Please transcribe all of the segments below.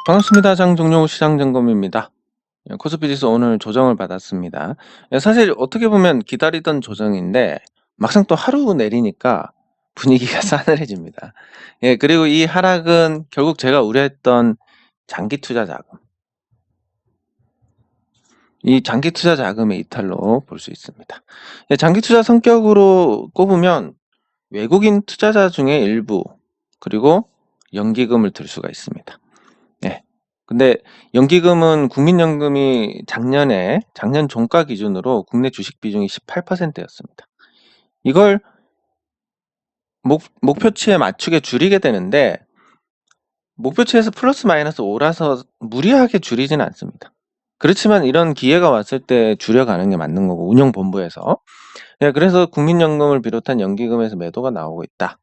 반갑습니다. 장종료 시장점검입니다. 코스피 지수 오늘 조정을 받았습니다. 사실 어떻게 보면 기다리던 조정인데 막상 또 하루 내리니까 분위기가 싸늘해집니다. 그리고 이 하락은 결국 제가 우려했던 장기 투자 자금, 이 장기 투자 자금의 이탈로 볼 수 있습니다. 장기 투자 성격으로 꼽으면 외국인 투자자 중에 일부, 그리고 연기금을 들 수가 있습니다. 근데 연기금은 국민연금이 작년 종가 기준으로 국내 주식 비중이 18%였습니다. 이걸 목표치에 맞추게 줄이게 되는데 목표치에서 플러스 마이너스 5라서 무리하게 줄이지는 않습니다. 그렇지만 이런 기회가 왔을 때 줄여가는 게 맞는 거고, 운영본부에서. 그래서 국민연금을 비롯한 연기금에서 매도가 나오고 있다.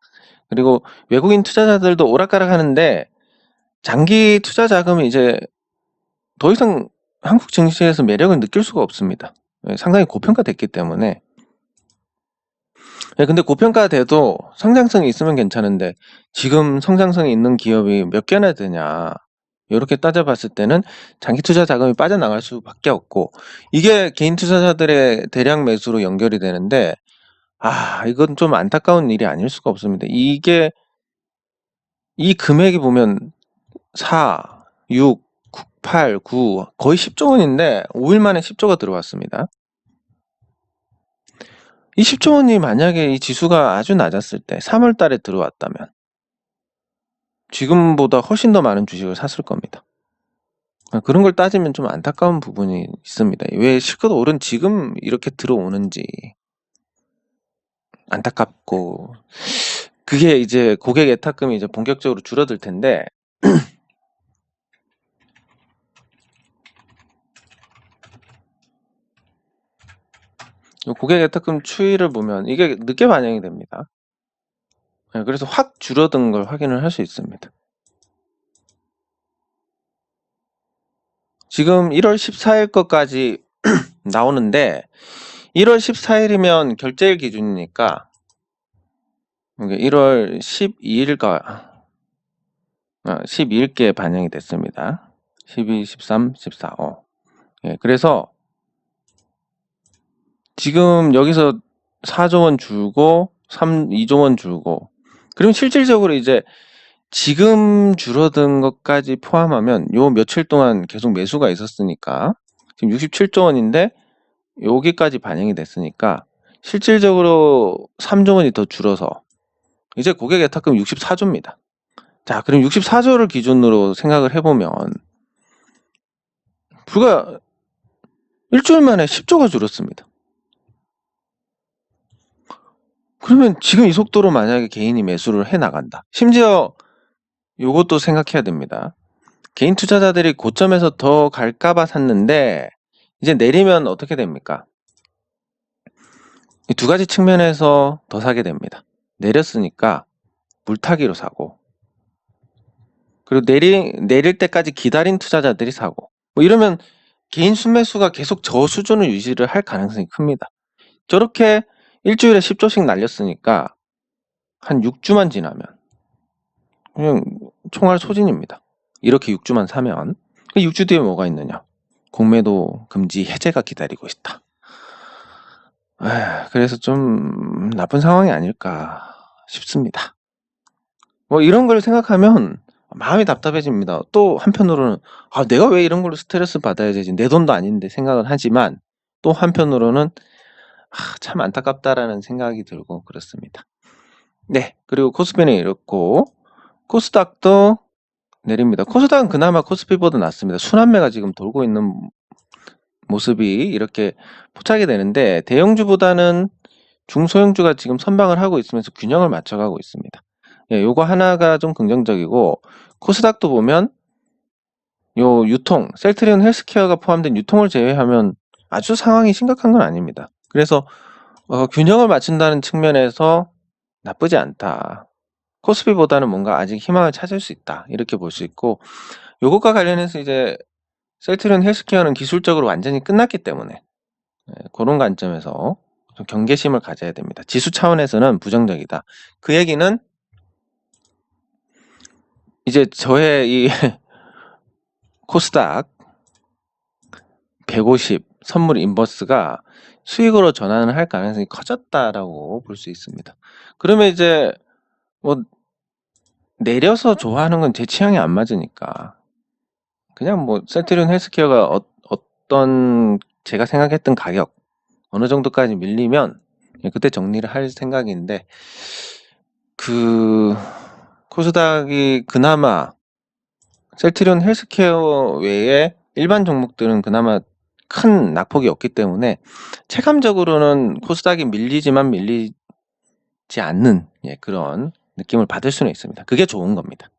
그리고 외국인 투자자들도 오락가락 하는데 장기 투자 자금이 이제 더 이상 한국 증시에서 매력을 느낄 수가 없습니다. 상당히 고평가됐기 때문에. 근데 고평가돼도 성장성이 있으면 괜찮은데 지금 성장성이 있는 기업이 몇 개나 되냐, 이렇게 따져봤을 때는 장기 투자 자금이 빠져나갈 수밖에 없고, 이게 개인 투자자들의 대량 매수로 연결이 되는데 이건 좀 안타까운 일이 아닐 수가 없습니다. 이게 이 금액이 보면 4, 6, 8, 9 거의 10조 원인데 5일 만에 10조가 들어왔습니다. 이 10조 원이 만약에 이 지수가 아주 낮았을 때 3월 달에 들어왔다면 지금보다 훨씬 더 많은 주식을 샀을 겁니다. 그런 걸 따지면 좀 안타까운 부분이 있습니다. 왜 실컷 오른 지금 이렇게 들어오는지 안타깝고, 그게 이제 고객 예탁금이 이제 본격적으로 줄어들 텐데 고객 예탁금 추이를 보면 이게 늦게 반영이 됩니다. 그래서 확 줄어든 걸 확인을 할 수 있습니다. 지금 1월 14일 것까지 나오는데 1월 14일이면 결제일 기준이니까 1월 12일과 12일께 반영이 됐습니다. 12, 13, 14. 그래서 지금 여기서 4조 원 줄고 2조 원 줄고, 그러면 실질적으로 이제 지금 줄어든 것까지 포함하면 요 며칠 동안 계속 매수가 있었으니까 지금 67조 원인데 여기까지 반영이 됐으니까 실질적으로 3조 원이 더 줄어서 이제 고객 예탁금 64조입니다. 자, 그럼 64조를 기준으로 생각을 해보면 불과 일주일 만에 10조가 줄었습니다. 그러면 지금 이 속도로 만약에 개인이 매수를 해 나간다. 심지어 요것도 생각해야 됩니다. 개인 투자자들이 고점에서 더 갈까봐 샀는데 이제 내리면 어떻게 됩니까? 이 두 가지 측면에서 더 사게 됩니다. 내렸으니까 물타기로 사고, 그리고 내릴 때까지 기다린 투자자들이 사고, 뭐 이러면 개인 순매수가 계속 저 수준을 유지를 할 가능성이 큽니다. 저렇게 일주일에 10조씩 날렸으니까 한 6주만 지나면 그냥 총알 소진입니다. 이렇게 6주만 사면. 6주 뒤에 뭐가 있느냐? 공매도 금지 해제가 기다리고 있다. 그래서 좀 나쁜 상황이 아닐까 싶습니다. 뭐 이런 걸 생각하면 마음이 답답해집니다. 또 한편으로는 내가 왜 이런 걸로 스트레스 받아야 되지? 내 돈도 아닌데 생각은 하지만 또 한편으로는 참 안타깝다라는 생각이 들고 그렇습니다. 네, 그리고 코스피는 이렇고 코스닥도 내립니다. 코스닥은 그나마 코스피보다 낫습니다. 순환매가 지금 돌고 있는 모습이 이렇게 포착이 되는데 대형주보다는 중소형주가 지금 선방을 하고 있으면서 균형을 맞춰가고 있습니다. 요거 하나가 좀 긍정적이고, 코스닥도 보면 요 유통, 셀트리온 헬스케어가 포함된 유통을 제외하면 아주 상황이 심각한 건 아닙니다. 그래서 균형을 맞춘다는 측면에서 나쁘지 않다. 코스피보다는 뭔가 아직 희망을 찾을 수 있다, 이렇게 볼 수 있고, 요것과 관련해서 이제 셀트리온 헬스케어는 기술적으로 완전히 끝났기 때문에 그런 관점에서 좀 경계심을 가져야 됩니다. 지수 차원에서는 부정적이다. 그 얘기는 이제 저의 이 코스닥 150 선물 인버스가 수익으로 전환을 할 가능성이 커졌다라고 볼 수 있습니다. 그러면 이제 뭐 내려서 좋아하는 건 제 취향이 안 맞으니까 그냥 뭐 셀트리온 헬스케어가 어떤 제가 생각했던 가격 어느 정도까지 밀리면 그때 정리를 할 생각인데, 그 코스닥이 그나마 셀트리온 헬스케어 외에 일반 종목들은 그나마 큰 낙폭이 없기 때문에 체감적으로는 코스닥이 밀리지만 밀리지 않는 그런 느낌을 받을 수는 있습니다. 그게 좋은 겁니다.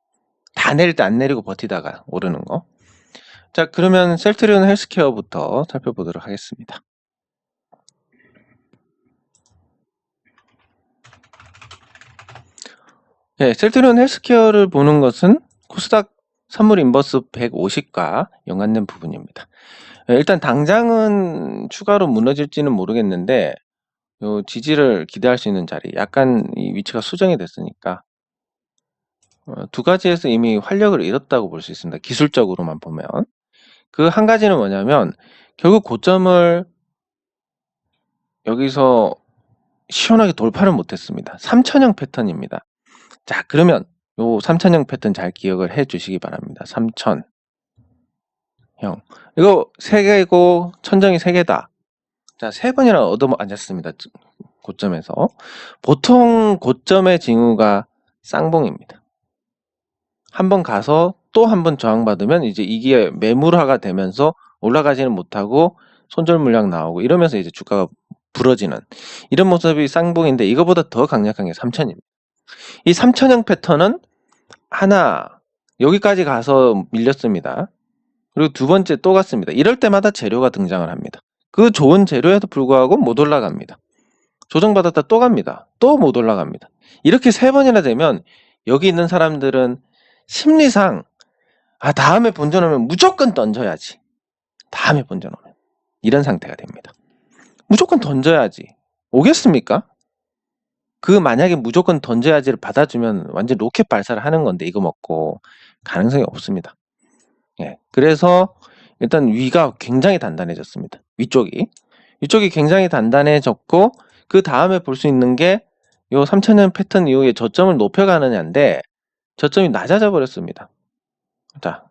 다 내릴 때 안 내리고 버티다가 오르는 거. 자, 그러면 셀트리온 헬스케어부터 살펴보도록 하겠습니다. 셀트리온 헬스케어를 보는 것은 코스닥 선물 인버스 150과 연관된 부분입니다. 일단 당장은 추가로 무너질지는 모르겠는데 요 지지를 기대할 수 있는 자리, 약간 이 위치가 수정이 됐으니까 두 가지에서 이미 활력을 잃었다고 볼 수 있습니다. 기술적으로만 보면. 그 한 가지는 뭐냐면 결국 고점을 여기서 시원하게 돌파를 못했습니다. 3000형 패턴입니다. 자, 그러면 요 3000형 패턴 잘 기억을 해 주시기 바랍니다. 3000형. 이거 3개고 천정이 3개다. 자, 3번이나 얻어맞았습니다. 고점에서. 보통 고점의 징후가 쌍봉입니다. 한번 가서 또 한 번 저항받으면 이제 이게 매물화가 되면서 올라가지는 못하고 손절 물량 나오고 이러면서 이제 주가가 부러지는 이런 모습이 쌍봉인데, 이거보다 더 강력한 게 3000입니다. 이 3000형 패턴은 하나, 여기까지 가서 밀렸습니다. 그리고 두 번째 또 갔습니다. 이럴 때마다 재료가 등장을 합니다. 그 좋은 재료에도 불구하고 못 올라갑니다. 조정받았다 또 갑니다. 또 못 올라갑니다. 이렇게 3번이나 되면 여기 있는 사람들은 심리상 다음에 본전 오면 무조건 던져야지. 다음에 본전 오면. 이런 상태가 됩니다. 무조건 던져야지. 오겠습니까? 그 만약에 무조건 던져야지를 받아주면 완전 로켓 발사를 하는 건데 이거 먹고 가능성이 없습니다. 그래서 일단 위가 굉장히 단단해졌습니다. 위쪽이 굉장히 단단해졌고, 그 다음에 볼 수 있는 게 요 3000년 패턴 이후에 저점을 높여가느냐인데 저점이 낮아져 버렸습니다. 자,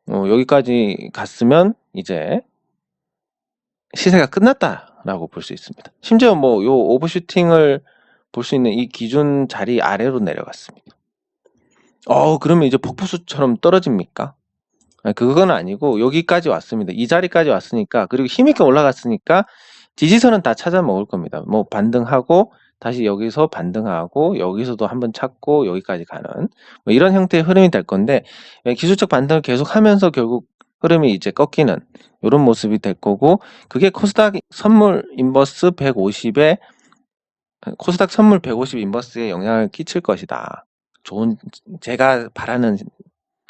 여기까지 갔으면 이제 시세가 끝났다라고 볼 수 있습니다. 심지어 뭐 요 오버슈팅을 볼 수 있는 이 기준 자리 아래로 내려갔습니다. 그러면 이제 폭포수처럼 떨어집니까? 그건 아니고 여기까지 왔습니다. 이 자리까지 왔으니까, 그리고 힘있게 올라갔으니까 지지선은 다 찾아 먹을 겁니다. 뭐 반등하고 다시 여기서 반등하고 여기서도 한번 찾고 여기까지 가는 뭐 이런 형태의 흐름이 될 건데, 기술적 반등을 계속 하면서 결국 흐름이 이제 꺾이는 이런 모습이 될 거고, 그게 코스닥 선물 인버스 150에 코스닥 선물 150 인버스에 영향을 끼칠 것이다. 좋은, 제가 바라는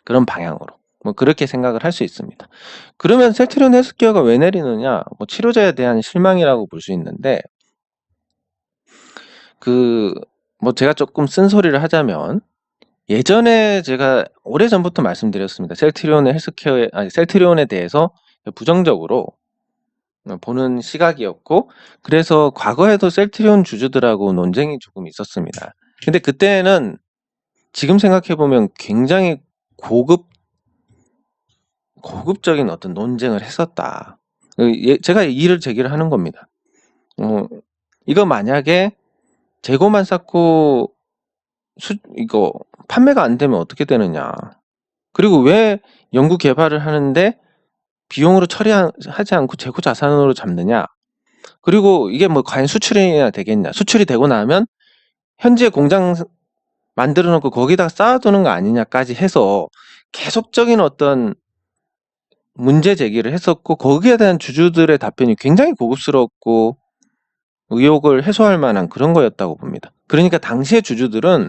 그런 방향으로 뭐 그렇게 생각을 할 수 있습니다. 그러면 셀트리온 헬스케어가 왜 내리느냐? 뭐 치료제에 대한 실망이라고 볼 수 있는데, 뭐 제가 조금 쓴소리를 하자면, 예전에 제가 오래전부터 말씀드렸습니다. 셀트리온에 대해서 부정적으로 보는 시각이었고, 그래서 과거에도 셀트리온 주주들하고 논쟁이 조금 있었습니다. 근데 그때는 지금 생각해보면 굉장히 고급적인 어떤 논쟁을 했었다. 제가 이의를 제기를 하는 겁니다. 이거 만약에 재고만 쌓고 이거 판매가 안 되면 어떻게 되느냐. 그리고 왜 연구 개발을 하는데 비용으로 처리하지 않고 재고 자산으로 잡느냐. 그리고 이게 뭐 과연 수출이나 되겠냐. 수출이 되고 나면 현재 공장 만들어 놓고 거기다가 쌓아두는 거 아니냐까지 해서 계속적인 어떤 문제 제기를 했었고, 거기에 대한 주주들의 답변이 굉장히 고급스럽고 의혹을 해소할 만한 그런 거였다고 봅니다. 그러니까 당시의 주주들은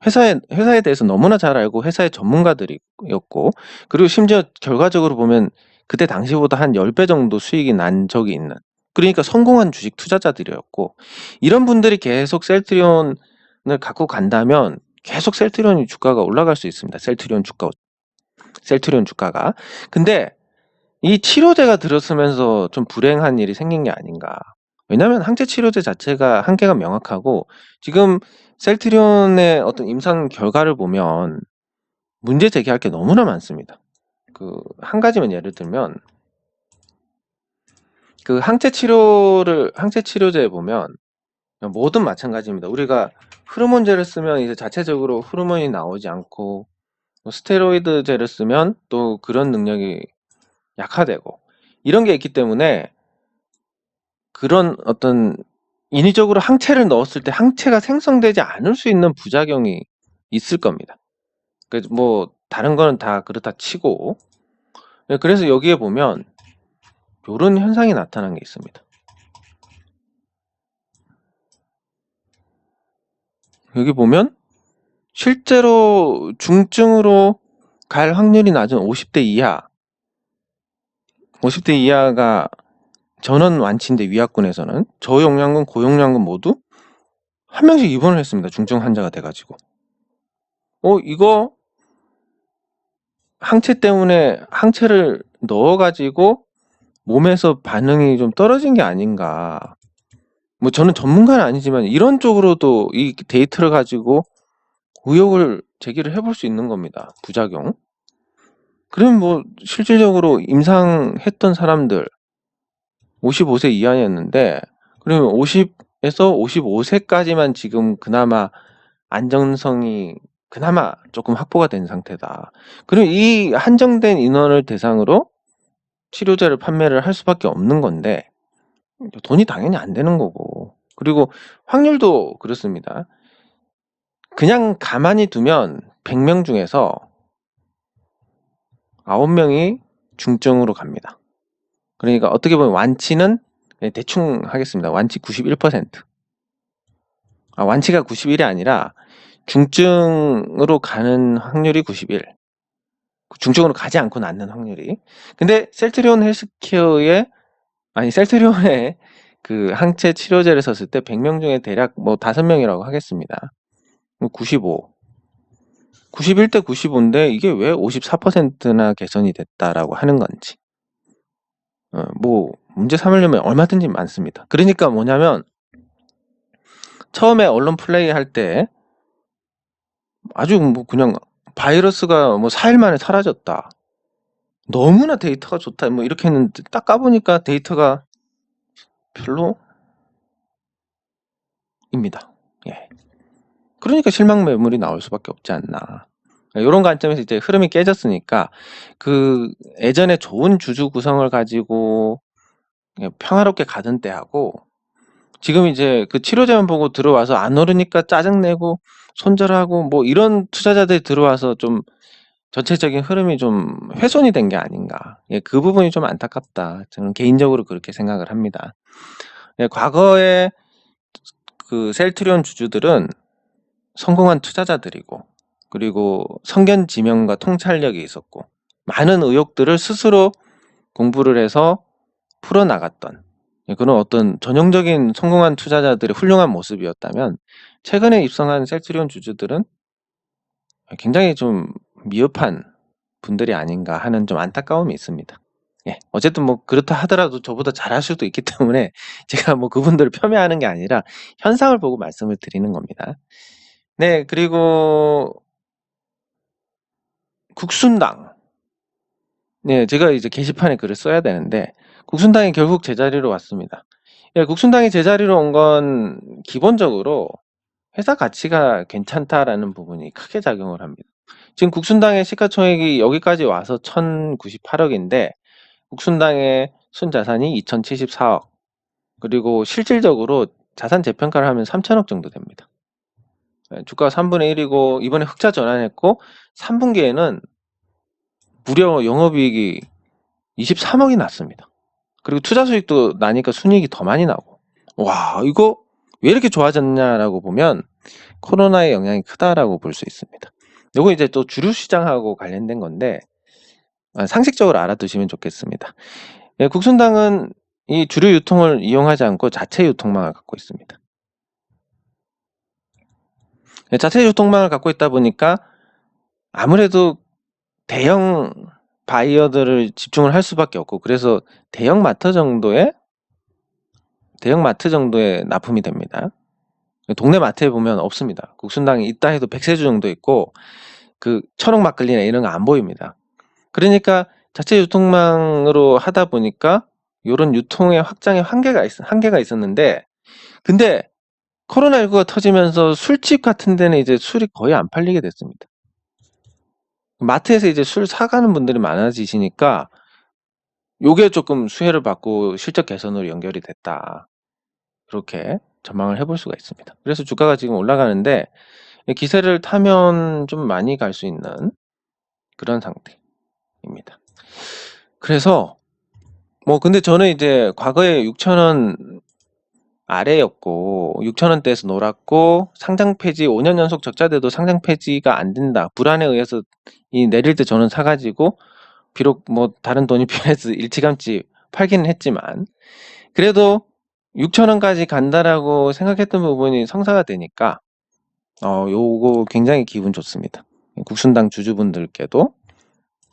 회사에 대해서 너무나 잘 알고 회사의 전문가들이었고, 그리고 심지어 결과적으로 보면 그때 당시보다 한 10배 정도 수익이 난 적이 있는, 그러니까 성공한 주식 투자자들이었고, 이런 분들이 계속 셀트리온을 갖고 간다면 계속 셀트리온 주가가 올라갈 수 있습니다. 셀트리온 주가. 셀트리온 주가가. 근데 이 치료제가 들어서면서 좀 불행한 일이 생긴 게 아닌가. 왜냐하면 항체 치료제 자체가 한계가 명확하고 지금 셀트리온의 어떤 임상 결과를 보면 문제 제기할 게 너무나 많습니다. 한 가지만 예를 들면 항체 치료제에 보면 뭐든 마찬가지입니다. 우리가 호르몬제를 쓰면 이제 자체적으로 호르몬이 나오지 않고 스테로이드제를 쓰면 또 그런 능력이 약화되고 이런 게 있기 때문에 그런 어떤 인위적으로 항체를 넣었을 때 항체가 생성되지 않을 수 있는 부작용이 있을 겁니다. 뭐 다른 거는 다 그렇다 치고 그래서 여기에 보면 이런 현상이 나타난 게 있습니다. 여기 보면 실제로 중증으로 갈 확률이 낮은 50대 이하가 전원 완치인데 위약군에서는 저용량군, 고용량군 모두 한 명씩 입원을 했습니다. 중증 환자가 돼가지고. 이거 항체 때문에 항체를 넣어가지고 몸에서 반응이 좀 떨어진 게 아닌가. 뭐 저는 전문가는 아니지만 이런 쪽으로도 이 데이터를 가지고 의혹을 제기를 해볼 수 있는 겁니다. 부작용. 그러면 뭐 실질적으로 임상했던 사람들 55세 이하였는데 그러면 50에서 55세까지만 지금 그나마 안정성이 그나마 조금 확보가 된 상태다. 그럼 이 한정된 인원을 대상으로 치료제를 판매를 할 수밖에 없는 건데 돈이 당연히 안 되는 거고 그리고 확률도 그렇습니다. 그냥 가만히 두면 100명 중에서 9명이 중증으로 갑니다. 그러니까 어떻게 보면 완치는 대충 하겠습니다. 완치 91%. 완치가 91이 아니라 중증으로 가는 확률이 91. 중증으로 가지 않고 낫는 확률이. 근데 셀트리온의 그 항체 치료제를 썼을 때 100명 중에 대략 뭐 5명이라고 하겠습니다. 95. 91대 95인데 이게 왜 54%나 개선이 됐다라고 하는 건지. 뭐 문제 삼으려면 얼마든지 많습니다. 그러니까 뭐냐면 처음에 언론 플레이 할 때 아주 뭐 그냥 바이러스가 뭐 4일 만에 사라졌다. 너무나 데이터가 좋다. 뭐 이렇게 했는데 딱 까보니까 데이터가 별로입니다. 예. 그러니까 실망 매물이 나올 수밖에 없지 않나. 이런 관점에서 이제 흐름이 깨졌으니까 예전에 좋은 주주 구성을 가지고 평화롭게 가던 때하고 지금 이제 그 치료제만 보고 들어와서 안 오르니까 짜증내고 손절하고 뭐 이런 투자자들이 들어와서 좀 전체적인 흐름이 좀 훼손이 된 게 아닌가. 그 부분이 좀 안타깝다. 저는 개인적으로 그렇게 생각을 합니다. 과거에 그 셀트리온 주주들은 성공한 투자자들이고 그리고 성견 지명과 통찰력이 있었고 많은 의혹들을 스스로 공부를 해서 풀어나갔던 그런 어떤 전형적인 성공한 투자자들의 훌륭한 모습이었다면 최근에 입성한 셀트리온 주주들은 굉장히 좀 미흡한 분들이 아닌가 하는 좀 안타까움이 있습니다. 어쨌든 뭐 그렇다 하더라도 저보다 잘할 수도 있기 때문에 제가 뭐 그분들을 폄훼하는 게 아니라 현상을 보고 말씀을 드리는 겁니다. 네, 그리고 국순당. 네, 제가 이제 게시판에 글을 써야 되는데 국순당이 결국 제자리로 왔습니다. 국순당이 제자리로 온 건 기본적으로 회사 가치가 괜찮다라는 부분이 크게 작용을 합니다. 지금 국순당의 시가총액이 여기까지 와서 1098억인데 국순당의 순자산이 2074억 그리고 실질적으로 자산 재평가를 하면 3000억 정도 됩니다. 주가가 3분의 1이고 이번에 흑자 전환했고 3분기에는 무려 영업이익이 23억이 났습니다. 그리고 투자 수익도 나니까 순이익이 더 많이 나고 와 이거 왜 이렇게 좋아졌냐라고 보면 코로나의 영향이 크다라고 볼 수 있습니다. 이거 이제 또 주류 시장하고 관련된 건데 상식적으로 알아두시면 좋겠습니다. 국순당은 이 주류 유통을 이용하지 않고 자체 유통망을 갖고 있습니다. 자체 유통망을 갖고 있다 보니까 아무래도 대형 바이어들을 집중을 할 수밖에 없고, 그래서 대형 마트 정도의 납품이 됩니다. 동네 마트에 보면 없습니다. 국순당이 있다 해도 100세주 정도 있고, 그 천옥 막걸리나 이런 거 안 보입니다. 그러니까 자체 유통망으로 하다 보니까 요런 유통의 확장에 한계가 있었는데, 근데 코로나19가 터지면서 술집 같은 데는 이제 술이 거의 안 팔리게 됐습니다. 마트에서 이제 술 사가는 분들이 많아지시니까 요게 조금 수혜를 받고 실적 개선으로 연결이 됐다. 그렇게 전망을 해볼 수가 있습니다. 그래서 주가가 지금 올라가는데, 기세를 타면 좀 많이 갈 수 있는 그런 상태입니다. 그래서 근데 저는 이제 과거에 6,000원 아래였고 6,000원대에서 놀았고, 상장 폐지 5년 연속 적자돼도 상장 폐지가 안 된다, 불안에 의해서 내릴 때 저는 사가지고, 비록 다른 돈이 필요해서 일찌감치 팔기는 했지만, 그래도 6,000원까지 간다라고 생각했던 부분이 성사가 되니까 요거 굉장히 기분 좋습니다. 국순당 주주분들께도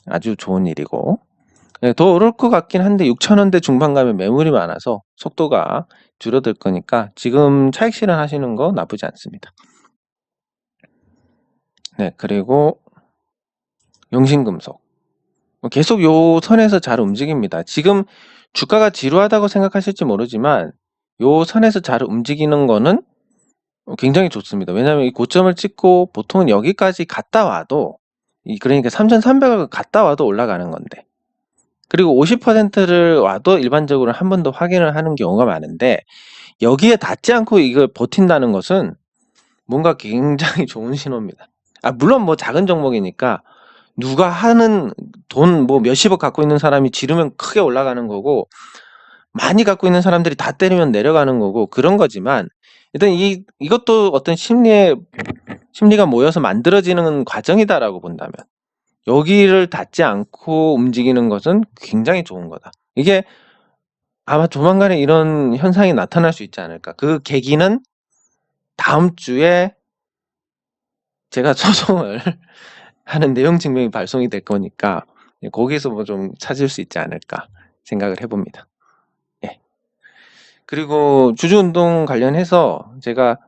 아주 좋은 일이고, 더 오를 것 같긴 한데 6,000원대 중반 가면 매물이 많아서 속도가 줄어들 거니까 지금 차익 실현하시는 거 나쁘지 않습니다. 네, 그리고 영신금속 계속 요 선에서 잘 움직입니다. 지금 주가가 지루하다고 생각하실지 모르지만 요 선에서 잘 움직이는 거는 굉장히 좋습니다. 왜냐하면 이 고점을 찍고 보통은 여기까지 갔다 와도, 그러니까 3,300을 갔다 와도 올라가는 건데, 그리고 50%를 와도 일반적으로 한 번 더 확인을 하는 경우가 많은데, 여기에 닿지 않고 이걸 버틴다는 것은 뭔가 굉장히 좋은 신호입니다. 물론 작은 종목이니까 누가 하는 돈 몇십억 갖고 있는 사람이 지르면 크게 올라가는 거고, 많이 갖고 있는 사람들이 다 때리면 내려가는 거고, 그런 거지만 일단 이것도 어떤 심리가 모여서 만들어지는 과정이다라고 본다면, 여기를 닿지 않고 움직이는 것은 굉장히 좋은 거다. 이게 아마 조만간에 이런 현상이 나타날 수 있지 않을까. 그 계기는 다음 주에 제가 소송을 하는 내용 증명이 발송이 될 거니까, 거기서 좀 찾을 수 있지 않을까 생각을 해봅니다. 예. 그리고 주주운동 관련해서 제가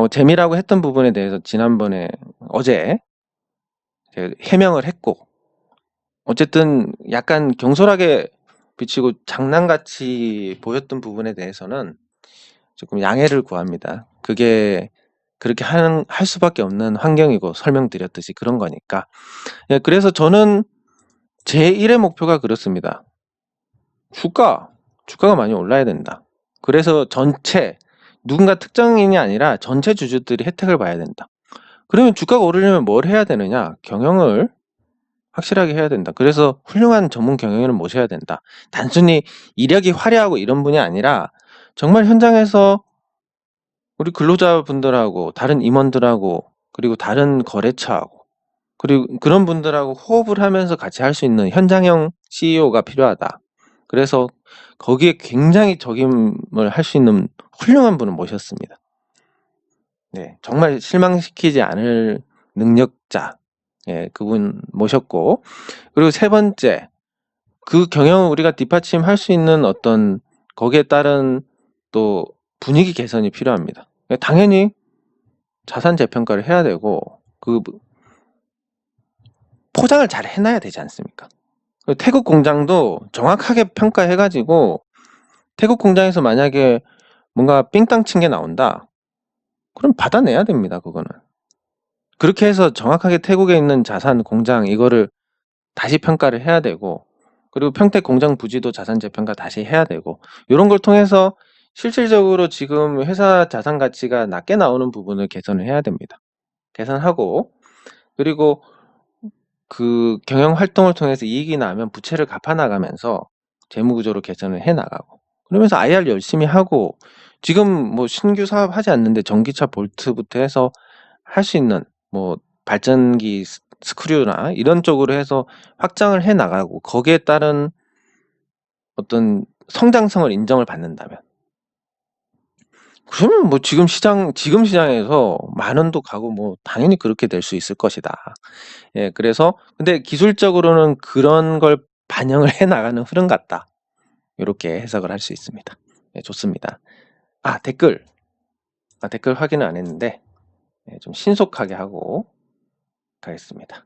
재미라고 했던 부분에 대해서 지난번에 어제 제가 해명을 했고, 어쨌든 약간 경솔하게 비치고 장난같이 보였던 부분에 대해서는 조금 양해를 구합니다. 그게 그렇게 할 수밖에 없는 환경이고, 설명드렸듯이 그런 거니까. 예, 그래서 저는 제 1의 목표가 그렇습니다. 주가가 많이 올라야 된다. 그래서 누군가 특정인이 아니라 전체 주주들이 혜택을 봐야 된다. 그러면 주가가 오르려면 뭘 해야 되느냐? 경영을 확실하게 해야 된다. 그래서 훌륭한 전문 경영인을 모셔야 된다. 단순히 이력이 화려하고 이런 분이 아니라 정말 현장에서 우리 근로자분들하고 다른 임원들하고 그리고 다른 거래처하고 그리고 그런 분들하고 호흡을 하면서 같이 할 수 있는 현장형 CEO가 필요하다. 그래서 거기에 굉장히 적임을 할 수 있는 훌륭한 분을 모셨습니다. 네, 정말 실망시키지 않을 능력자, 그분 모셨고, 그리고 세 번째, 그 경영을 우리가 뒷받침할 수 있는 어떤 거기에 따른 또 분위기 개선이 필요합니다. 당연히 자산 재평가를 해야 되고, 그 포장을 잘 해놔야 되지 않습니까? 태국 공장도 정확하게 평가해가지고, 태국 공장에서 만약에 뭔가 삥땅 친 게 나온다, 그럼 받아내야 됩니다. 그거는. 그렇게 해서 정확하게 태국에 있는 자산 공장 이거를 다시 평가를 해야 되고, 그리고 평택 공장 부지도 자산 재평가 다시 해야 되고, 이런 걸 통해서 실질적으로 지금 회사 자산 가치가 낮게 나오는 부분을 개선을 해야 됩니다. 개선하고, 그리고 그 경영 활동을 통해서 이익이 나면 부채를 갚아 나가면서 재무 구조로 개선을 해 나가고, 그러면서 IR 열심히 하고, 지금 신규 사업 하지 않는데 전기차 볼트부터 해서 할 수 있는 발전기 스크류나 이런 쪽으로 해서 확장을 해 나가고, 거기에 따른 어떤 성장성을 인정을 받는다면 그러면 뭐 지금 시장에서 10,000원도 가고 뭐 당연히 그렇게 될 수 있을 것이다. 예, 그래서 근데 기술적으로는 그런 걸 반영을 해 나가는 흐름 같다. 요렇게 해석을 할 수 있습니다. 예, 좋습니다. 댓글. 댓글 확인을 안 했는데 좀 신속하게 하고 가겠습니다.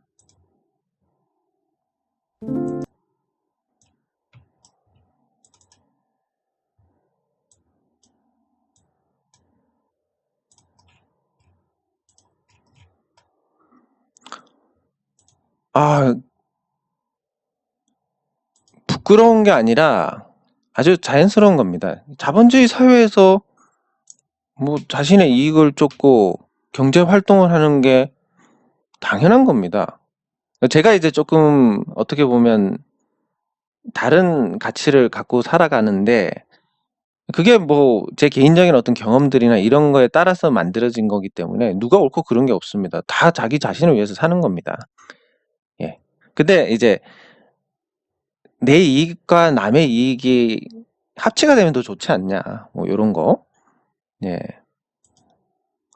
부끄러운 게 아니라 아주 자연스러운 겁니다. 자본주의 사회에서 뭐 자신의 이익을 쫓고 경제 활동을 하는 게 당연한 겁니다. 제가 이제 조금 어떻게 보면 다른 가치를 갖고 살아가는데 그게 뭐 제 개인적인 어떤 경험들이나 이런 거에 따라서 만들어진 거기 때문에 누가 옳고 그른 게 없습니다. 다 자기 자신을 위해서 사는 겁니다. 예. 근데 이제 내 이익과 남의 이익이 합치가 되면 더 좋지 않냐, 뭐 요런 거. 예.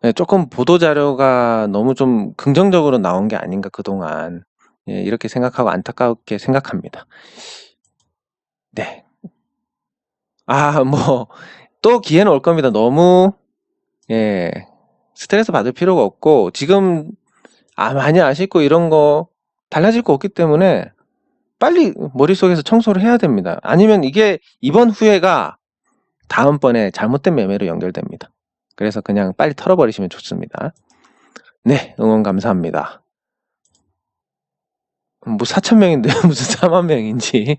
예, 조금 보도 자료가 너무 좀 긍정적으로 나온 게 아닌가 그동안. 예, 이렇게 생각하고 안타깝게 생각합니다. 네. 뭐 또 기회는 올 겁니다. 너무 스트레스 받을 필요가 없고 지금 많이 아쉽고 이런 거 달라질 거 없기 때문에 빨리 머릿속에서 청소를 해야 됩니다. 아니면 이게 이번 후회가 다음번에 잘못된 매매로 연결됩니다. 그래서 그냥 빨리 털어버리시면 좋습니다. 네, 응원 감사합니다. 뭐 4,000명인데 무슨 40,000명인지.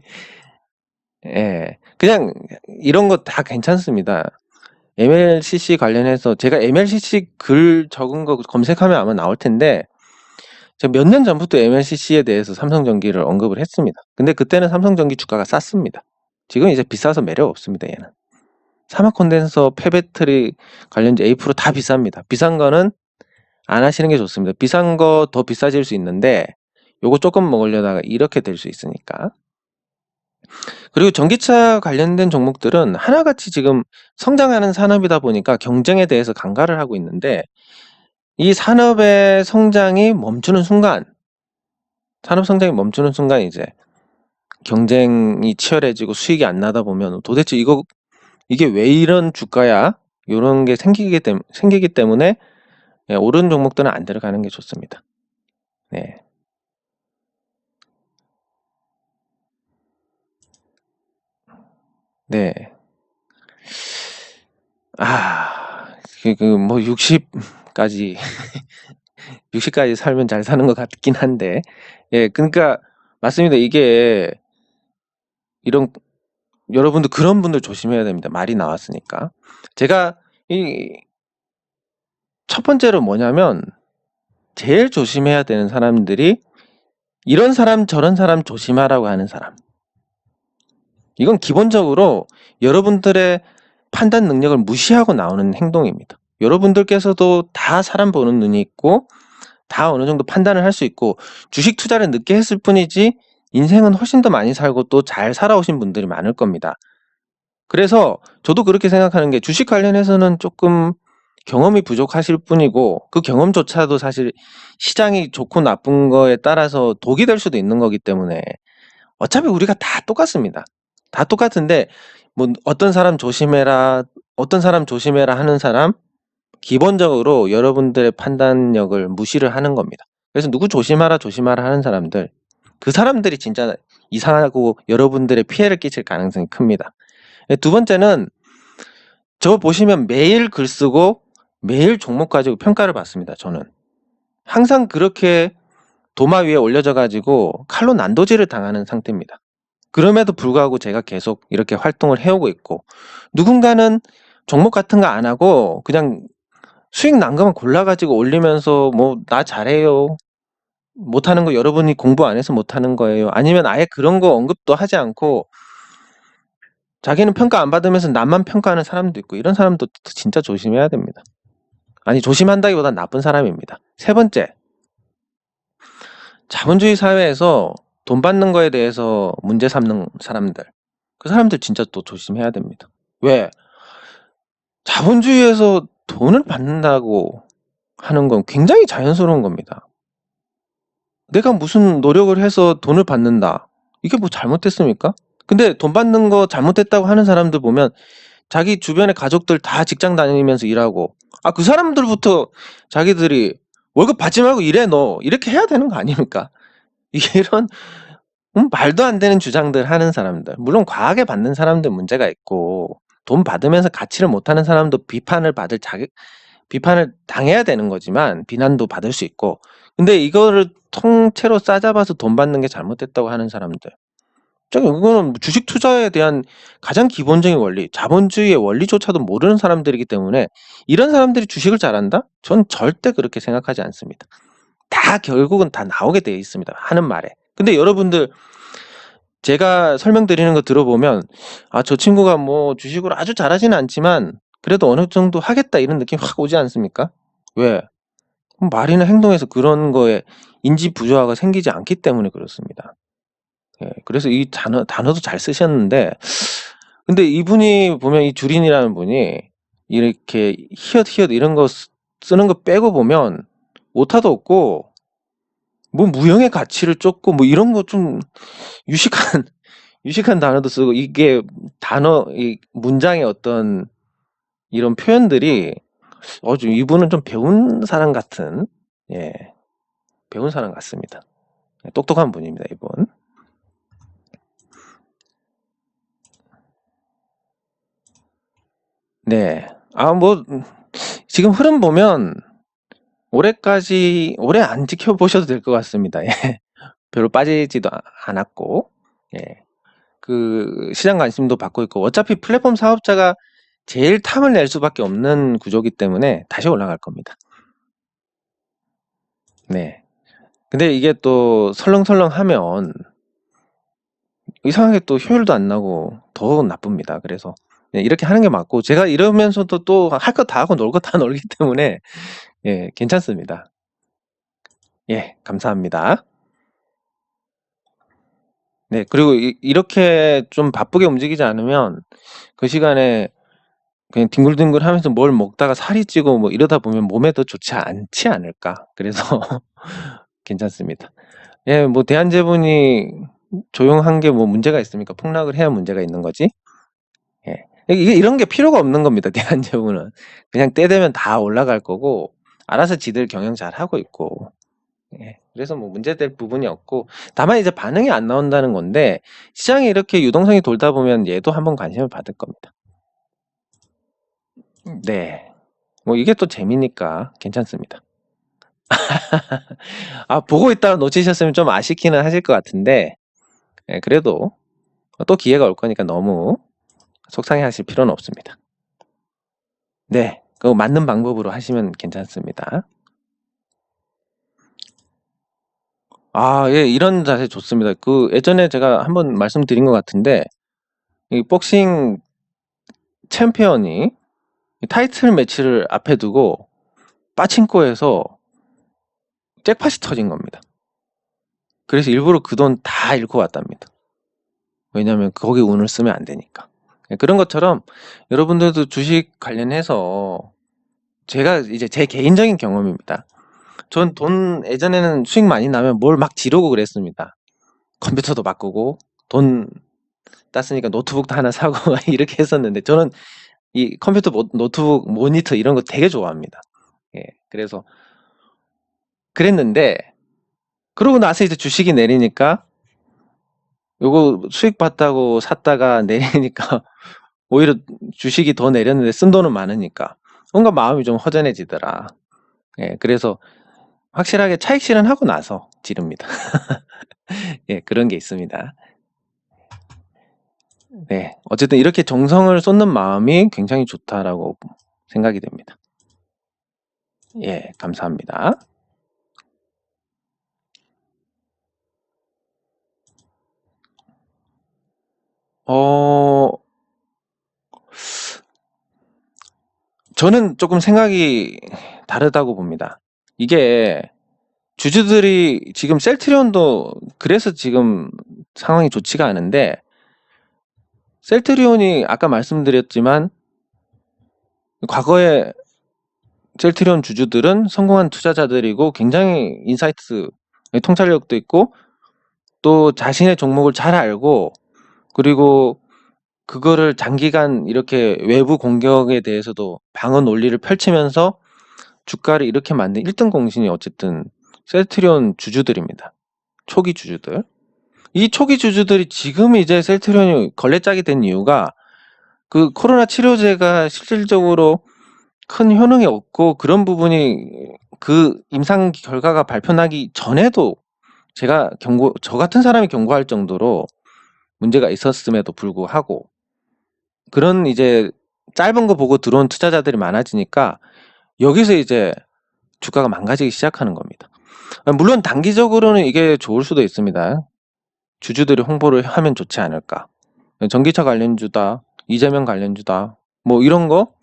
예, 그냥 이런 거 다 괜찮습니다. MLCC 관련해서 제가 MLCC 글 적은 거 검색하면 아마 나올 텐데 제가 몇 년 전부터 MLCC에 대해서 삼성전기를 언급을 했습니다. 근데 그때는 삼성전기 주가가 쌌습니다. 지금 이제 비싸서 매력 없습니다. 얘는 사막 콘덴서, 폐배터리 관련주 A 프로 다 비쌉니다. 비싼 거는 안 하시는 게 좋습니다. 비싼 거 더 비싸질 수 있는데 요거 조금 먹으려다가 이렇게 될 수 있으니까. 그리고 전기차 관련된 종목들은 하나같이 지금 성장하는 산업이다 보니까 경쟁에 대해서 강가를 하고 있는데 이 산업의 성장이 멈추는 순간, 산업 성장이 멈추는 순간 이제 경쟁이 치열해지고 수익이 안 나다 보면 도대체 이게 왜 이런 주가야? 이런 게 생기기 때문에 오른 종목들은 안 들어가는 게 좋습니다. 네. 네. 뭐 60까지 60까지 살면 잘 사는 것 같긴 한데, 그러니까 맞습니다. 이게 이런 여러분들 그런 분들 조심해야 됩니다. 말이 나왔으니까. 제가 첫 번째로 뭐냐면 제일 조심해야 되는 사람들이 이런 사람 저런 사람 조심하라고 하는 사람. 이건 기본적으로 여러분들의 판단 능력을 무시하고 나오는 행동입니다. 여러분들께서도 다 사람 보는 눈이 있고 다 어느 정도 판단을 할 수 있고 주식 투자를 늦게 했을 뿐이지 인생은 훨씬 더 많이 살고 또 잘 살아오신 분들이 많을 겁니다. 그래서 저도 그렇게 생각하는 게 주식 관련해서는 조금 경험이 부족하실 뿐이고 그 경험조차도 사실 시장이 좋고 나쁜 거에 따라서 독이 될 수도 있는 거기 때문에 어차피 우리가 다 똑같습니다. 다 똑같은데 뭐 어떤 사람 조심해라 하는 사람 기본적으로 여러분들의 판단력을 무시를 하는 겁니다. 그래서 누구 조심하라 하는 사람들 그 사람들이 진짜 이상하고 여러분들의 피해를 끼칠 가능성이 큽니다. 두 번째는 저 보시면 매일 글 쓰고 매일 종목 가지고 평가를 받습니다. 저는 항상 그렇게 도마 위에 올려져 가지고 칼로 난도질을 당하는 상태입니다. 그럼에도 불구하고 제가 계속 이렇게 활동을 해오고 있고 누군가는 종목 같은 거 안 하고 그냥 수익 난 것만 골라가지고 올리면서 뭐 나 잘해요 못하는 거 여러분이 공부 안 해서 못하는 거예요 아니면 아예 그런 거 언급도 하지 않고 자기는 평가 안 받으면서 남만 평가하는 사람도 있고 이런 사람도 진짜 조심해야 됩니다. 아니 조심한다기보다 나쁜 사람입니다. 세 번째, 자본주의 사회에서 돈 받는 거에 대해서 문제 삼는 사람들 그 사람들 진짜 또 조심해야 됩니다. 왜? 자본주의에서 돈을 받는다고 하는 건 굉장히 자연스러운 겁니다. 내가 무슨 노력을 해서 돈을 받는다. 이게 뭐 잘못됐습니까? 근데 돈 받는 거 잘못됐다고 하는 사람들 보면 자기 주변의 가족들 다 직장 다니면서 일하고, 그 사람들부터 자기들이 월급 받지 말고 일해 너 이렇게 해야 되는 거 아닙니까? 이게 이런 말도 안 되는 주장들 하는 사람들, 물론 과하게 받는 사람들 문제가 있고 돈 받으면서 가치를 못하는 사람도 비판을 당해야 되는 거지만 비난도 받을 수 있고, 근데 이거를 통째로 싸잡아서 돈 받는 게 잘못됐다고 하는 사람들, 이거는 주식 투자에 대한 가장 기본적인 원리, 자본주의의 원리조차도 모르는 사람들이기 때문에 이런 사람들이 주식을 잘한다? 전 절대 그렇게 생각하지 않습니다. 다 결국은 다 나오게 되어 있습니다, 하는 말에. 근데 여러분들 제가 설명드리는 거 들어보면 저 친구가 뭐 주식을 아주 잘하지는 않지만 그래도 어느 정도 하겠다 이런 느낌 확 오지 않습니까? 왜? 말이나 행동에서 그런 거에 인지 부조화가 생기지 않기 때문에 그렇습니다. 예, 그래서 이 단어도 잘 쓰셨는데, 근데 이분이 보면 이 주린이라는 분이 이렇게 히읗 이런 거 쓰는 거 빼고 보면 오타도 없고 뭐 무형의 가치를 쫓고 뭐 이런 거 좀 유식한 단어도 쓰고, 이게 이 문장의 어떤 이런 표현들이 좀 이분은 좀 배운 사람 같은, 예, 배운 사람 같습니다. 똑똑한 분입니다, 이분. 네. 뭐 지금 흐름 보면 올해 안 지켜보셔도 될 것 같습니다. 예. 별로 빠지지도 않았고, 예. 그 시장 관심도 받고 있고, 어차피 플랫폼 사업자가 제일 탐을 낼 수밖에 없는 구조기 때문에 다시 올라갈 겁니다. 네. 근데 이게 또 설렁설렁 하면 이상하게 또 효율도 안 나고 더 나쁩니다. 그래서 이렇게 하는 게 맞고, 제가 이러면서도 또 할 거 다 하고 놀 거 다 놀기 때문에 예, 괜찮습니다. 예, 감사합니다. 네, 그리고 이렇게 좀 바쁘게 움직이지 않으면 그 시간에 그냥 뒹굴뒹굴 하면서 뭘 먹다가 살이 찌고 뭐 이러다 보면 몸에 더 좋지 않지 않을까. 그래서 괜찮습니다. 예, 뭐 대한제분이 조용한 게 뭐 문제가 있습니까? 폭락을 해야 문제가 있는 거지. 예. 이런 게 필요가 없는 겁니다, 대한제분은. 그냥 때 되면 다 올라갈 거고, 알아서 지들 경영 잘 하고 있고. 예. 그래서 뭐 문제될 부분이 없고, 다만 이제 반응이 안 나온다는 건데, 시장이 이렇게 유동성이 돌다 보면 얘도 한번 관심을 받을 겁니다. 네. 뭐 이게 또 재미니까 괜찮습니다. 보고 있다가 놓치셨으면 좀 아쉽기는 하실 것 같은데, 예, 그래도 또 기회가 올 거니까 너무 속상해 하실 필요는 없습니다. 네. 그거 맞는 방법으로 하시면 괜찮습니다. 예, 이런 자세 좋습니다. 그 예전에 제가 한번 말씀드린 것 같은데, 이 복싱 챔피언이 타이틀 매치를 앞에 두고 빠칭코에서 잭팟이 터진 겁니다. 그래서 일부러 그 돈 다 잃고 왔답니다. 왜냐면 거기 운을 쓰면 안 되니까. 그런 것처럼 여러분들도 주식 관련해서, 제가 이제 제 개인적인 경험입니다. 전 돈 예전에는 수익 많이 나면 뭘 막 지르고 그랬습니다. 컴퓨터도 바꾸고 돈 땄으니까 노트북도 하나 사고 이렇게 했었는데, 저는 이 컴퓨터 노트북 모니터 이런 거 되게 좋아합니다. 예, 그래서 그랬는데, 그러고 나서 이제 주식이 내리니까 요거 수익 봤다고 샀다가 내리니까 오히려 주식이 더 내렸는데 쓴 돈은 많으니까 뭔가 마음이 좀 허전해지더라. 예, 그래서 확실하게 차익 실현하고 나서 지릅니다. 예, 그런 게 있습니다. 네, 어쨌든 이렇게 정성을 쏟는 마음이 굉장히 좋다라고 생각이 됩니다. 예, 감사합니다. 저는 조금 생각이 다르다고 봅니다. 이게 주주들이 지금 셀트리온도 그래서 지금 상황이 좋지가 않은데, 셀트리온이 아까 말씀드렸지만 과거에 셀트리온 주주들은 성공한 투자자들이고 굉장히 인사이트, 통찰력도 있고 또 자신의 종목을 잘 알고 그리고 그거를 장기간 이렇게 외부 공격에 대해서도 방어 논리를 펼치면서 주가를 이렇게 만든 1등 공신이 어쨌든 셀트리온 주주들입니다. 초기 주주들. 이 초기 주주들이 지금 이제 셀트리온이 걸레짝이 된 이유가 그 코로나 치료제가 실질적으로 큰 효능이 없고 그런 부분이 그 임상 결과가 발표나기 전에도 저 같은 사람이 경고할 정도로 문제가 있었음에도 불구하고 그런 이제 짧은 거 보고 들어온 투자자들이 많아지니까 여기서 이제 주가가 망가지기 시작하는 겁니다. 물론 단기적으로는 이게 좋을 수도 있습니다. 주주들이 홍보를 하면 좋지 않을까. 전기차 관련주다, 이재명 관련주다, 뭐 이런 거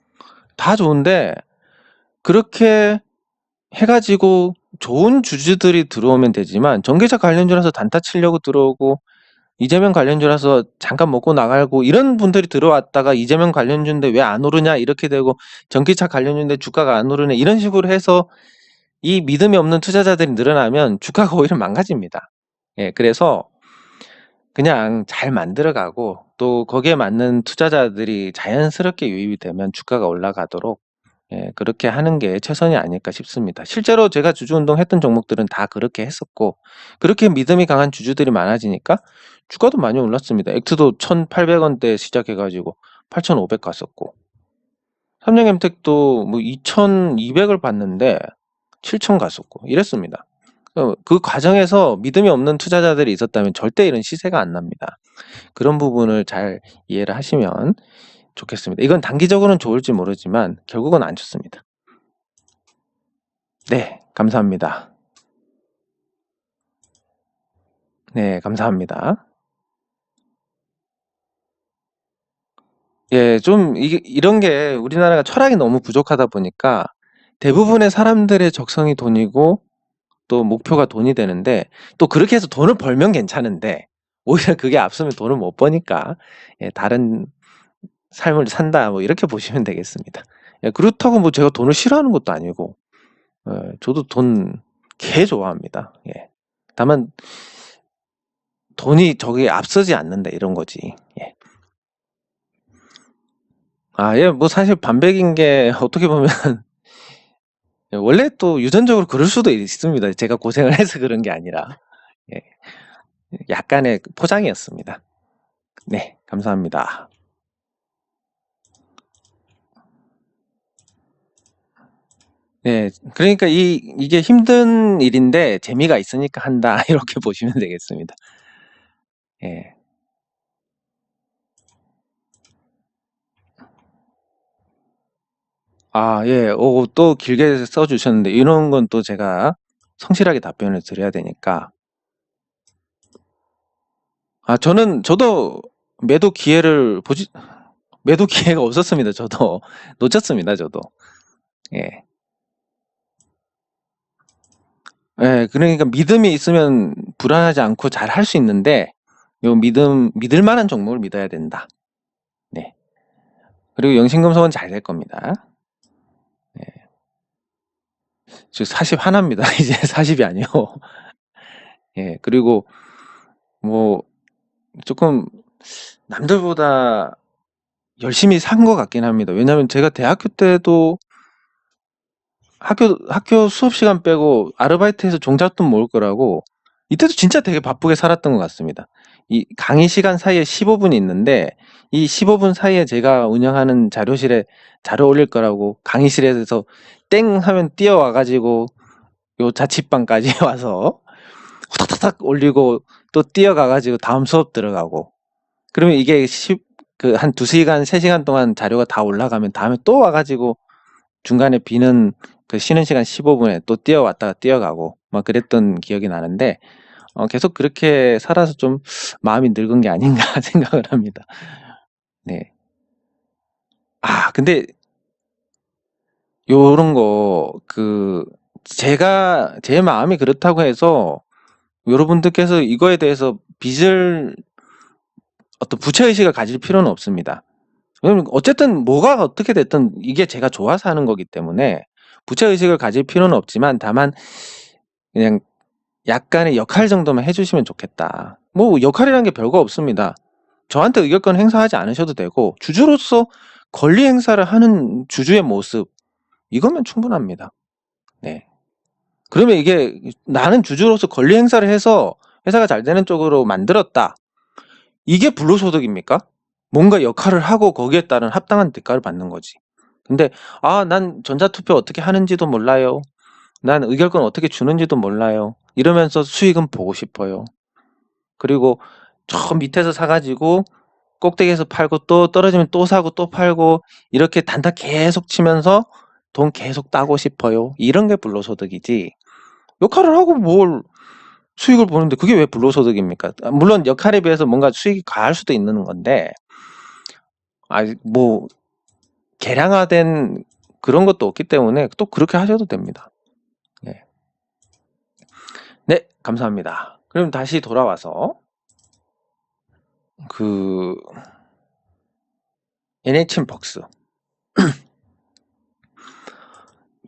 다 좋은데 그렇게 해가지고 좋은 주주들이 들어오면 되지만 전기차 관련주라서 단타 치려고 들어오고 이재명 관련주라서 잠깐 먹고 나가고 이런 분들이 들어왔다가 이재명 관련주인데 왜 안 오르냐 이렇게 되고 전기차 관련주인데 주가가 안 오르네 이런 식으로 해서 이 믿음이 없는 투자자들이 늘어나면 주가가 오히려 망가집니다. 예, 그래서 그냥 잘 만들어가고 또 거기에 맞는 투자자들이 자연스럽게 유입이 되면 주가가 올라가도록 그렇게 하는 게 최선이 아닐까 싶습니다. 실제로 제가 주주운동 했던 종목들은 다 그렇게 했었고 그렇게 믿음이 강한 주주들이 많아지니까 주가도 많이 올랐습니다. 액트도 1,800원대 시작해가지고 8,500 갔었고 삼성엠텍도 뭐 2,200을 받는데 7,000 갔었고 이랬습니다. 그 과정에서 믿음이 없는 투자자들이 있었다면 절대 이런 시세가 안 납니다. 그런 부분을 잘 이해를 하시면 좋겠습니다. 이건 단기적으로는 좋을지 모르지만 결국은 안 좋습니다. 네, 감사합니다. 네, 감사합니다. 예, 좀 이런 게 우리나라가 철학이 너무 부족하다 보니까 대부분의 사람들의 적성이 돈이고 또 목표가 돈이 되는데 또 그렇게 해서 돈을 벌면 괜찮은데 오히려 그게 앞서면 돈을 못 버니까 다른 삶을 산다 뭐 이렇게 보시면 되겠습니다. 그렇다고 뭐 제가 돈을 싫어하는 것도 아니고 저도 돈 개 좋아합니다. 다만 돈이 저기에 앞서지 않는다 이런 거지. 뭐 사실 반백인 게 어떻게 보면 원래 또 유전적으로 그럴 수도 있습니다. 제가 고생을 해서 그런 게 아니라 약간의 포장이었습니다. 네, 감사합니다. 네, 그러니까 이게 힘든 일인데 재미가 있으니까 한다 이렇게 보시면 되겠습니다. 예. 예. 또 길게 써주셨는데 이런 건 또 제가 성실하게 답변을 드려야 되니까 저도 매도 기회가 없었습니다. 저도 놓쳤습니다. 저도. 예. 그러니까 믿음이 있으면 불안하지 않고 잘 할 수 있는데 요 믿을 만한 종목을 믿어야 된다. 네. 그리고 영신금속은 잘 될 겁니다. 저 40 하나입니다. 이제 40이 아니요. 그리고 뭐 조금 남들보다 열심히 산 것 같긴 합니다. 왜냐면 제가 대학교 때도 학교 수업 시간 빼고 아르바이트해서 종잣돈 모을 거라고 이때도 진짜 되게 바쁘게 살았던 것 같습니다. 이 강의 시간 사이에 15분이 있는데 이 15분 사이에 제가 운영하는 자료실에 자료 올릴 거라고 강의실에서 땡 하면 뛰어와 가지고 요 자취방까지 와서 후다닥 올리고 또 뛰어가 가지고 다음 수업 들어가고 그러면 이게 한 2시간, 3시간 동안 자료가 다 올라가면 다음에 또 와가지고 중간에 비는 그 쉬는 시간 15분에 또 뛰어왔다가 뛰어가고 막 그랬던 기억이 나는데 계속 그렇게 살아서 좀 마음이 늙은 게 아닌가 생각을 합니다. 네. 근데 요런 거 제 마음이 그렇다고 해서 여러분들께서 이거에 대해서 어떤 부채의식을 가질 필요는 없습니다. 왜냐면 어쨌든 뭐가 어떻게 됐든 이게 제가 좋아서 하는 거기 때문에 부채의식을 가질 필요는 없지만 다만 그냥 약간의 역할 정도만 해주시면 좋겠다. 뭐 역할이라는 게 별거 없습니다. 저한테 의결권 행사하지 않으셔도 되고 주주로서 권리 행사를 하는 주주의 모습 이거면 충분합니다. 네. 그러면 이게 나는 주주로서 권리 행사를 해서 회사가 잘 되는 쪽으로 만들었다. 이게 불로소득입니까? 뭔가 역할을 하고 거기에 따른 합당한 대가를 받는 거지. 근데 난 전자투표 어떻게 하는지도 몰라요. 난 의결권 어떻게 주는지도 몰라요. 이러면서 수익은 보고 싶어요. 그리고 저 밑에서 사가지고 꼭대기에서 팔고 또 떨어지면 또 사고 또 팔고 이렇게 단타 계속 치면서 돈 계속 따고 싶어요. 이런 게 불로소득이지. 역할을 하고 뭘 수익을 보는데 그게 왜 불로소득입니까? 물론 역할에 비해서 뭔가 수익이 가할 수도 있는 건데 뭐 계량화된 그런 것도 없기 때문에 또 그렇게 하셔도 됩니다. 네, 네 감사합니다. 그럼 다시 돌아와서 그 NHN-벅스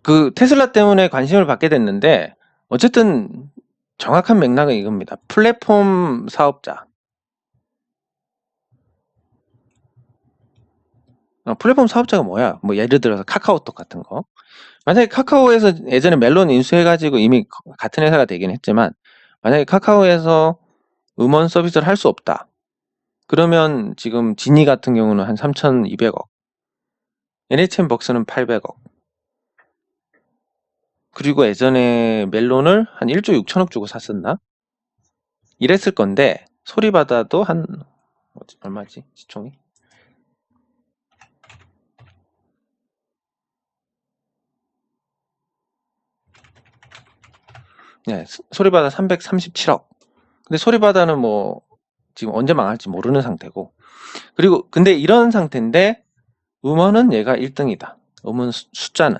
그 테슬라 때문에 관심을 받게 됐는데 어쨌든 정확한 맥락은 이겁니다. 플랫폼 사업자. 플랫폼 사업자가 뭐야? 뭐 예를 들어서 카카오톡 같은 거. 만약에 카카오에서 예전에 멜론 인수해가지고 이미 같은 회사가 되긴 했지만 만약에 카카오에서 음원 서비스를 할 수 없다. 그러면 지금 지니 같은 경우는 한 3,200억. NHN-벅스는 800억. 그리고 예전에 멜론을 한 1조 6천억 주고 샀었나? 이랬을 건데 소리받아도 한 얼마지? 시총이? 네, 소리바다 337억. 근데 소리바다는 뭐 지금 언제 망할지 모르는 상태고. 그리고 근데 이런 상태인데 음원은 얘가 1등이다. 음원 숫자는.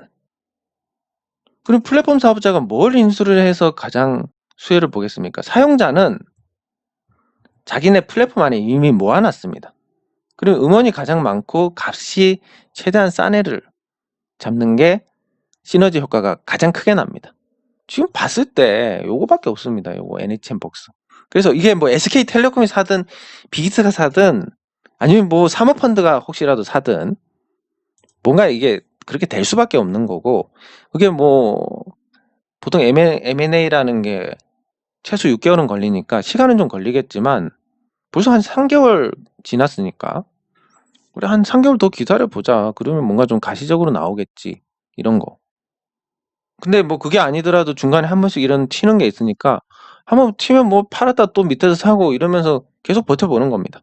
그럼 플랫폼 사업자가 뭘 인수를 해서 가장 수혜를 보겠습니까? 사용자는 자기네 플랫폼 안에 이미 모아놨습니다. 그리고 음원이 가장 많고 값이 최대한 싼 애를 잡는 게 시너지 효과가 가장 크게 납니다. 지금 봤을 때 요거밖에 없습니다. 요거 NHN-벅스. 그래서 이게 뭐 SK텔레콤이 사든 비기스가 사든 아니면 뭐 사모펀드가 혹시라도 사든 뭔가 이게 그렇게 될 수밖에 없는 거고 그게 뭐 보통 M&A라는 게 최소 6개월은 걸리니까 시간은 좀 걸리겠지만 벌써 한 3개월 지났으니까 우리 한 3개월 더 기다려보자. 그러면 뭔가 좀 가시적으로 나오겠지. 이런 거. 근데 뭐 그게 아니더라도 중간에 한 번씩 이런 튀는 게 있으니까 한번 튀면 뭐 팔았다 또 밑에서 사고 이러면서 계속 버텨보는 겁니다.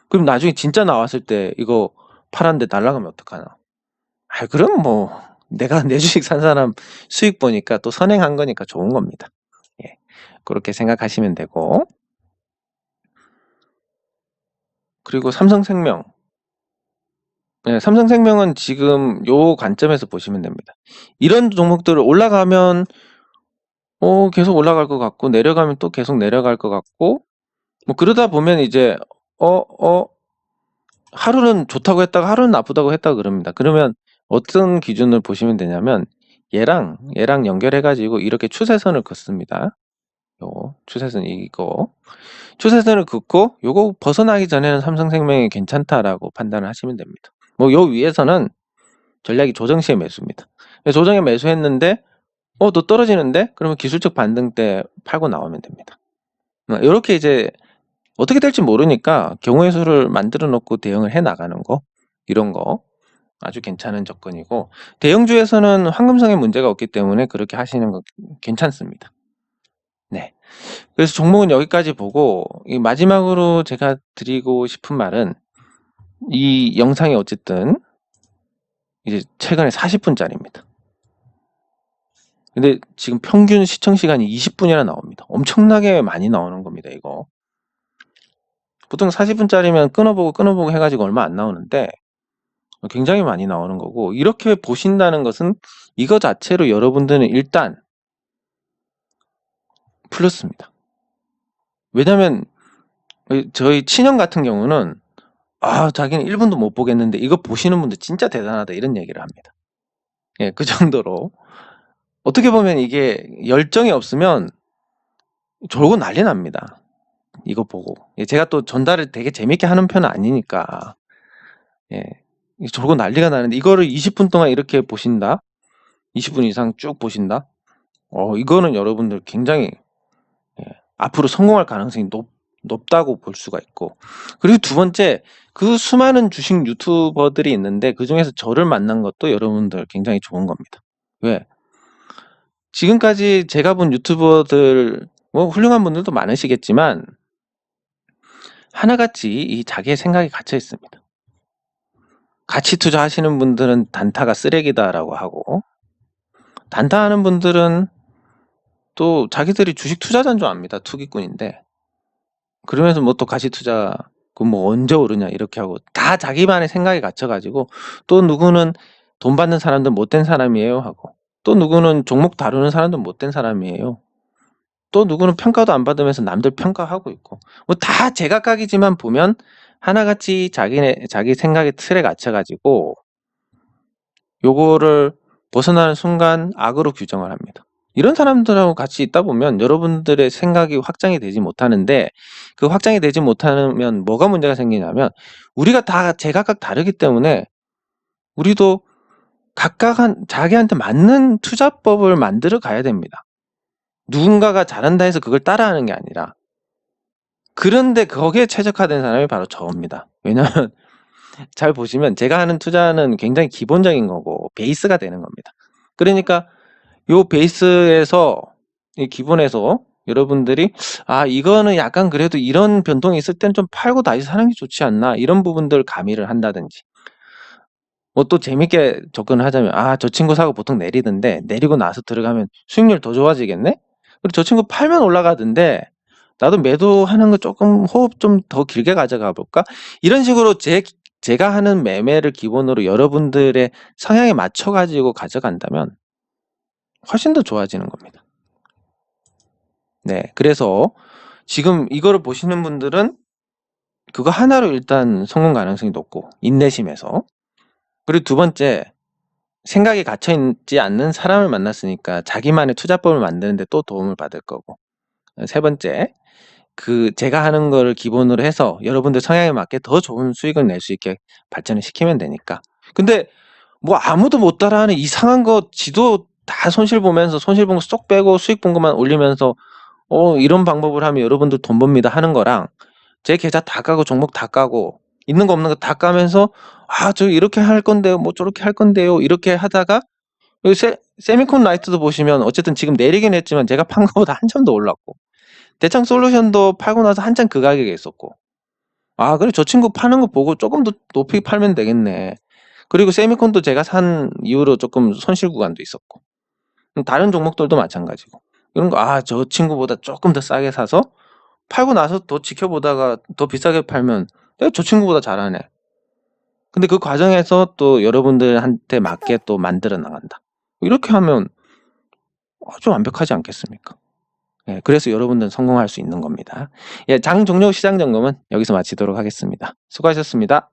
그럼 나중에 진짜 나왔을 때 이거 팔았는데 날라가면 어떡하나. 그럼 뭐 내가 내 주식 산 사람 수익 보니까 또 선행한 거니까 좋은 겁니다. 예. 그렇게 생각하시면 되고. 그리고 삼성생명. 네, 삼성생명은 지금 요 관점에서 보시면 됩니다. 이런 종목들을 올라가면 계속 올라갈 것 같고 내려가면 또 계속 내려갈 것 같고 뭐 그러다 보면 이제 하루는 좋다고 했다가 하루는 나쁘다고 했다가 그럽니다. 그러면 어떤 기준을 보시면 되냐면 얘랑 연결해 가지고 이렇게 추세선을 긋습니다. 요 추세선 이거 추세선을 긋고 요거 벗어나기 전에는 삼성생명이 괜찮다라고 판단을 하시면 됩니다. 뭐 요 위에서는 전략이 조정 시에 매수입니다. 조정에 매수했는데 또 떨어지는데 그러면 기술적 반등 때 팔고 나오면 됩니다. 이렇게 이제 어떻게 될지 모르니까 경우의 수를 만들어 놓고 대응을 해 나가는 거 이런 거 아주 괜찮은 접근이고 대형주에서는 황금성의 문제가 없기 때문에 그렇게 하시는 거 괜찮습니다. 네. 그래서 종목은 여기까지 보고 마지막으로 제가 드리고 싶은 말은 이 영상이 어쨌든 이제 최근에 40분짜리입니다. 근데 지금 평균 시청 시간이 20분이나 나옵니다. 엄청나게 많이 나오는 겁니다, 이거. 보통 40분짜리면 끊어보고 해가지고 얼마 안 나오는데 굉장히 많이 나오는 거고 이렇게 보신다는 것은 이거 자체로 여러분들은 일단 플러스입니다. 왜냐면 저희 친형 같은 경우는 자기는 1분도 못 보겠는데 이거 보시는 분들 진짜 대단하다 이런 얘기를 합니다. 예, 그 정도로 어떻게 보면 이게 열정이 없으면 졸고 난리 납니다. 이거 보고. 예, 제가 또 전달을 되게 재밌게 하는 편은 아니니까. 예. 졸고 난리가 나는데 이거를 20분 동안 이렇게 보신다? 20분 이상 쭉 보신다? 이거는 여러분들 굉장히 앞으로 성공할 가능성이 높다고 볼 수가 있고. 그리고 두 번째, 그 수많은 주식 유튜버들이 있는데 그중에서 저를 만난 것도 여러분들 굉장히 좋은 겁니다. 왜? 지금까지 제가 본 유튜버들 뭐 훌륭한 분들도 많으시겠지만 하나같이 이 자기의 생각이 갇혀 있습니다. 가치 투자하시는 분들은 단타가 쓰레기다라고 하고, 단타하는 분들은 또 자기들이 주식 투자자인 줄 압니다. 투기꾼인데. 그러면서 뭐 또 가치 투자 그 뭐 언제 오르냐 이렇게 하고 다 자기만의 생각에 갇혀가지고, 또 누구는 돈 받는 사람들 못된 사람이에요 하고, 또 누구는 종목 다루는 사람들 못된 사람이에요. 또 누구는 평가도 안 받으면서 남들 평가하고 있고, 뭐 다 제각각이지만 보면 하나같이 자기 생각의 틀에 갇혀가지고 요거를 벗어나는 순간 악으로 규정을 합니다. 이런 사람들하고 같이 있다 보면 여러분들의 생각이 확장이 되지 못하는데, 그 확장이 되지 못하면 뭐가 문제가 생기냐면 우리가 다 제각각 다르기 때문에 우리도 각각 자기한테 맞는 투자법을 만들어 가야 됩니다. 누군가가 잘한다 해서 그걸 따라하는 게 아니라. 그런데 거기에 최적화된 사람이 바로 저입니다. 왜냐하면 잘 보시면 제가 하는 투자는 굉장히 기본적인 거고 베이스가 되는 겁니다. 그러니까 요 베이스에서, 이 기본에서 여러분들이 이거는 약간 그래도 이런 변동이 있을 때는 좀 팔고 다시 사는 게 좋지 않나, 이런 부분들 가미를 한다든지, 뭐 또 재밌게 접근을 하자면 저 친구 사고 보통 내리던데 내리고 나서 들어가면 수익률 더 좋아지겠네? 그리고 저 친구 팔면 올라가던데 나도 매도하는 거 조금 호흡 좀 더 길게 가져가 볼까? 이런 식으로 제가 하는 매매를 기본으로 여러분들의 성향에 맞춰 가지고 가져간다면 훨씬 더 좋아지는 겁니다. 네, 그래서 지금 이거를 보시는 분들은 그거 하나로 일단 성공 가능성이 높고, 인내심에서. 그리고 두 번째, 생각이 갇혀있지 않는 사람을 만났으니까 자기만의 투자법을 만드는데 또 도움을 받을 거고, 세 번째, 제가 하는 거를 기본으로 해서 여러분들 성향에 맞게 더 좋은 수익을 낼 수 있게 발전을 시키면 되니까. 근데 뭐 아무도 못 따라하는 이상한 거 지도 다 손실 보면서 손실 본 거 쏙 빼고 수익 본 것만 올리면서 이런 방법을 하면 여러분들 돈 법니다 하는 거랑, 제 계좌 다 까고 종목 다 까고 있는 거 없는 거 다 까면서 저 이렇게 할 건데요, 뭐 저렇게 할 건데요, 이렇게 하다가 여기 세미콘 라이트도 보시면 어쨌든 지금 내리긴 했지만 제가 판 거보다 한참 더 올랐고, 대창 솔루션도 팔고 나서 한참 그 가격에 있었고, 그래 저 친구 파는 거 보고 조금 더 높이 팔면 되겠네. 그리고 세미콘도 제가 산 이후로 조금 손실 구간도 있었고, 다른 종목들도 마찬가지고, 이런 거 저 친구보다 조금 더 싸게 사서 팔고 나서 더 지켜보다가 더 비싸게 팔면 내가 저 친구보다 잘하네. 근데 그 과정에서 또 여러분들한테 맞게 또 만들어 나간다. 이렇게 하면 아주 완벽하지 않겠습니까? 예, 그래서 여러분들은 성공할 수 있는 겁니다. 예, 장 종료 시장 점검은 여기서 마치도록 하겠습니다. 수고하셨습니다.